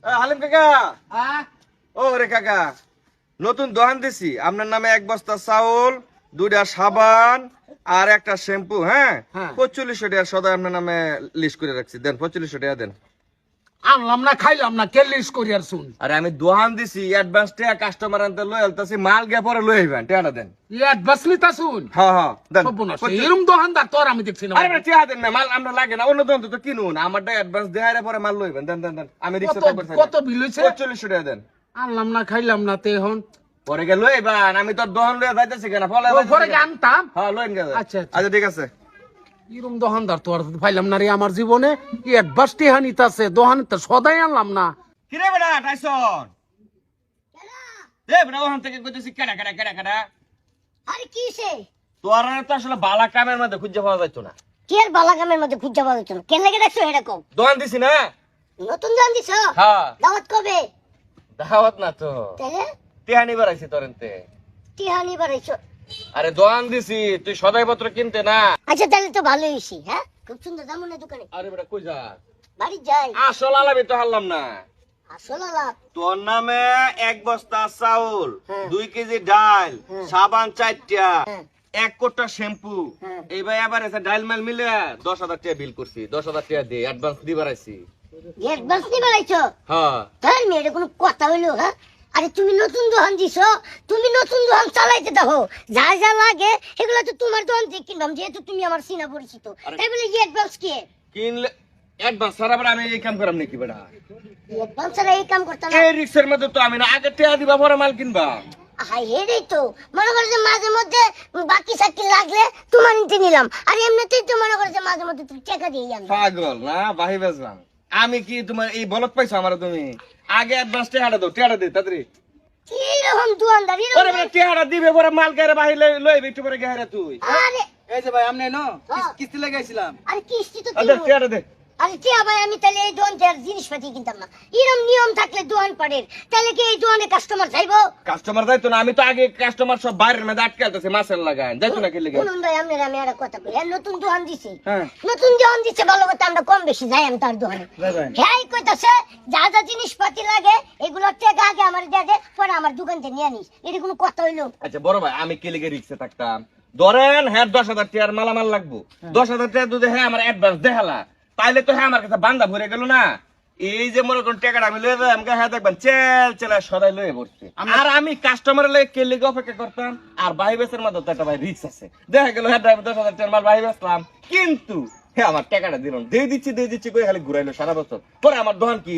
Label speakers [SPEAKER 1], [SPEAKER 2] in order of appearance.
[SPEAKER 1] হালিম কাকা,
[SPEAKER 2] হ্যাঁ
[SPEAKER 1] ও রে কাকা, নতুন দোকান দিছি আপনার নামে 1 বস্তা চাউল, 2টা সাবান আর একটা শ্যাম্পু। হ্যাঁ,
[SPEAKER 2] হ্যাঁ।
[SPEAKER 1] 4500 টাকা সদাই আপনার নামে লিস্ট করে রাখছি, দেন 4500 টাকা দেন।
[SPEAKER 2] আনলাম না খাইলাম না কেলিস করি আর শুন
[SPEAKER 1] আরে আমি দোকান দিছি, অ্যাডভান্স টাকা কাস্টমার আনতে লই আলতাছি, মাল গে পরে লই আইবেন, টাকাটা দেন।
[SPEAKER 2] ইয়াত বাসলিতা শুন
[SPEAKER 1] হ্যাঁ হ্যাঁ দেন।
[SPEAKER 2] সর্বনাশ এরম দোকানদার তোর আমি দেখছি না
[SPEAKER 1] আরে বেটা টাকা দেন না, মাল আমরা লাগে না, অন্য দোকান তো কিনুন, আমারটা অ্যাডভান্স দেয়ারে পরে মাল লইবেন, দেন দেন দেন। আমি রিক্সা
[SPEAKER 2] কত
[SPEAKER 1] ড্রাইভার
[SPEAKER 2] কত বিল হইছে
[SPEAKER 1] 4500 টাকা দেন।
[SPEAKER 2] আনলাম না খাইলাম না তে এখন
[SPEAKER 1] পরে গে লই আইবেন, আমি তোর দোকান লইয়া যাইতাছি কেন, ফলে
[SPEAKER 2] ও পরে কি আনতাম
[SPEAKER 1] হ্যাঁ লইন গে।
[SPEAKER 2] আচ্ছা, আচ্ছা।
[SPEAKER 1] আচ্ছা ঠিক আছে।
[SPEAKER 2] এরম দোকানদার তো আর পাইলাম না রে আমার জীবনে এক বাসটি হানিতাছে দোকান তো সদাই আনলাম না
[SPEAKER 1] কিরে বেটা টাইসন, এ বেটা ওখান থেকে কইতেছি কেডা কেডা কেডা কেডা,
[SPEAKER 3] আরে কিসে
[SPEAKER 1] তোর তো আসলে বালা কামের মধ্যে খুঁজে পাওয়া যাইতো না।
[SPEAKER 3] কি আর বালাগামের মধ্যে খুঁজে পাওয়া যেত না কেন লেগে দেখছো এটা কম
[SPEAKER 1] দোকান দিছি না।
[SPEAKER 3] নতুন জান দিছ
[SPEAKER 1] হ্যাঁ
[SPEAKER 3] দাওয়াত কবে
[SPEAKER 1] দাওয়াত না তো,
[SPEAKER 3] তাহলে
[SPEAKER 1] টিহানি বাড়াইছি তোরেনতে।
[SPEAKER 3] টিহানি বাড়াইছো
[SPEAKER 1] আরে দোকান দিছি, তুই সদাই পত্র কিনতে না।
[SPEAKER 3] আচ্ছা তাহলে তো ভালোই হইছি হ্যাঁ খুব সুন্দর দাম না দোকানে
[SPEAKER 1] আরে বেটা কই যা,
[SPEAKER 3] বাড়ি যাই
[SPEAKER 1] আসল আলাবি তো হারলাম না।
[SPEAKER 3] আসলে লাভ
[SPEAKER 1] তোর নামে 1 বস্তা চাউল,
[SPEAKER 3] হ্যাঁ।
[SPEAKER 1] 2 কেজি ডাল,
[SPEAKER 3] হ্যাঁ।
[SPEAKER 1] সাবান 4টা,
[SPEAKER 3] হ্যাঁ।
[SPEAKER 1] 1 কোটা শ্যাম্পু,
[SPEAKER 3] হ্যাঁ।
[SPEAKER 1] এইবার এবার এসে ডাল মাল মিলে 10,000 টাকা বিল করছি, 10,000 টাকা দিয়ে অ্যাডভান্স দিবার আইছি।
[SPEAKER 3] অ্যাডভান্স নি বাড়াইছো
[SPEAKER 1] হ্যাঁ
[SPEAKER 3] তার মেয়ের কোনো কথা হইলো হ্যাঁ আরে তুমি নতুন দোকান দিছো তুমি নতুন দোকান চালাইতে দেখো যা যা লাগে এগুলো তো তোমার দোকান থেকে কিনলাম যেহেতু তুমি আমার চিনা পরিচিত
[SPEAKER 1] আরে-
[SPEAKER 3] তাই বলে অ্যাডভান্স কি
[SPEAKER 1] কিনলে অ্যাডভান্স সারা বেলা আমি এই কাম করাম নাকি বেটা?
[SPEAKER 3] অ্যাডভান্স ছাড়া এই কাম করতাম না
[SPEAKER 1] এই রিক্সার মধ্যে তো আমি না, আগে টাকা দিবা পরে মাল কিনবা।
[SPEAKER 3] হাই হেডেই তো মনে করো যে মাঝে মধ্যে বাকি সাকি লাগলে তোমার নিতে নিলাম আর এমনিতেই তো মনে করো যে মাঝে মধ্যে তুমি টাকা দিয়ে আমি
[SPEAKER 1] পাগল না বাহি বেজলাম আমি, কি তোমার এই বলত পাইছো আমার? তুমি আগে অ্যাডভান্স টাকাটা দাও, টাকাটা দে তাড়াতাড়ি।
[SPEAKER 3] এরকম দোকানদার
[SPEAKER 1] ওরে বেটা টাকাটা দিবে পরে মাল গারে বাহি লইবে একটু পরে গারে তুই।
[SPEAKER 3] আরে
[SPEAKER 4] এই যে ভাই আপনি নো
[SPEAKER 3] হ্যাঁ।
[SPEAKER 4] কিস্তি লাগাইছিলাম।
[SPEAKER 3] আরে কিস্তি তো
[SPEAKER 1] আচ্ছা
[SPEAKER 3] কিনবো।
[SPEAKER 1] টাকাটা দে।
[SPEAKER 3] আরে টিয়া ভাই আমি তাহলে এই দোকান থেকে আর জিনিসপাতি কিনতাম না এরকম নিয়ম থাকলে দোকান পাড়ের তাহলে কি এই দোকানে কাস্টমার যাইবো
[SPEAKER 1] কাস্টমার যাইতো না, আমি তো আগে কাস্টমার সব বাইরের মধ্যে আটকে আলতেছে, মাছের লাগায় যাইতো না, কি লেগে?
[SPEAKER 3] বলুন ভাই আপনার আমি একটা কথা কই হ্যাঁ নতুন দোকান দিছি
[SPEAKER 1] হ্যাঁ।
[SPEAKER 3] নতুন দোকান দিছে ভালো কথা আমরা কম বেশি যাই আমি তার দোকানে
[SPEAKER 1] যাবেন।
[SPEAKER 3] হ্যাঁ কইতাছে যা যা জিনিসপাতি লাগে এগুলো টাকা আগে আমার দিয়ে দে পরে আমার দোকান থেকে নিয়ে নিস এটা কোনো কথা হইলো
[SPEAKER 1] আচ্ছা বড় ভাই, আমি কি লেগে রিক্সে থাকতাম? ধরেন হ্যাঁ 10,000 টাকার মালামাল লাগবো, 10,000 টাকা যদি হ্যাঁ আমার অ্যাডভান্স দেখালা, তাইলে তো হ্যাঁ আমার কাছে বান্দা ভরে গেল না। এই যে মনে করুন টাকাটা আমি লয়ে যাই, আমাকে হ্যাঁ দেখবেন চেল চেলা সদাই লয়ে পড়ছে। আর আমি কাস্টমারের লয়ে কে লেগে অপেক্ষা করতাম, আর বাহি বেসের মধ্যে তো একটা ভাই রিক্স আছে, দেখা গেল হ্যাঁ ড্রাইভার 10,000 টাকার মাল বাহি বেসলাম, কিন্তু হ্যাঁ আমার টাকাটা দিলাম, দিয়ে দিচ্ছি কই খালি ঘুরাইলো সারা বছর, পরে আমার দোকান কি